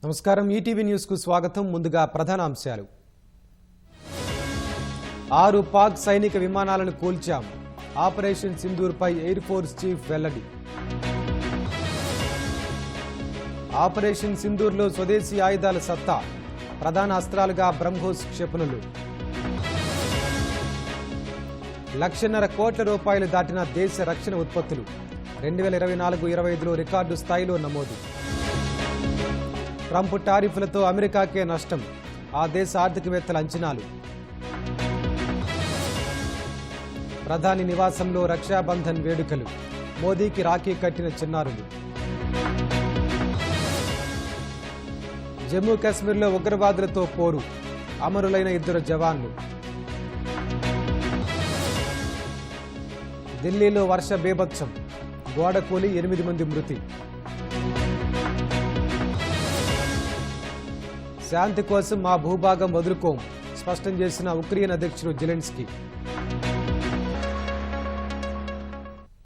నమస్కారం ETV news కు స్వాగతం. ముందుగా ప్రధాన అంశాలు. 6 పాక్ సైనిక విమానాలను కూల్చాం. ఆపరేషన్ సింధూర్ పై ఎయిర్ ఫోర్స్ చీఫ్ వెల్లడి. ఆపరేషన్ సింధూర్ లో స్వదేశీ ఆయుధాల సత్తా. ప్రధాన అస్త్రాలుగా బ్రహ్మోస్ క్షిపణులు. 1,50,000 కోట్ల రూపాయలు దాటిన దేశ రక్షణ ఉత్పత్తులు. 2024-25లో రికార్డు స్థాయిలో నమోదు. ట్రంప్ టారిఫ్లతో అమెరికాకే నష్టం. ఆ దేశ ఆర్థికవేత్తల అంచనాలు. ప్రధాని నివాసంలో రక్షాబంధన్ వేడుకలు. మోదీకి రాఖీ కట్టిన చిన్నారులు. జమ్మూ కాశ్మీర్లో ఉగ్రవాదులతో పోరు. అమరులైన 2 జవాన్లు. ఢిల్లీలో వర్ష బీభత్సం. గోడ కూలి 8 మంది మృతి. శాంతి కోసం మా భూభాగం వదులుకోం స్పష్టం చేసిన ఉక్రెయిన్ అధ్యక్షుడు జెలెన్స్కీ.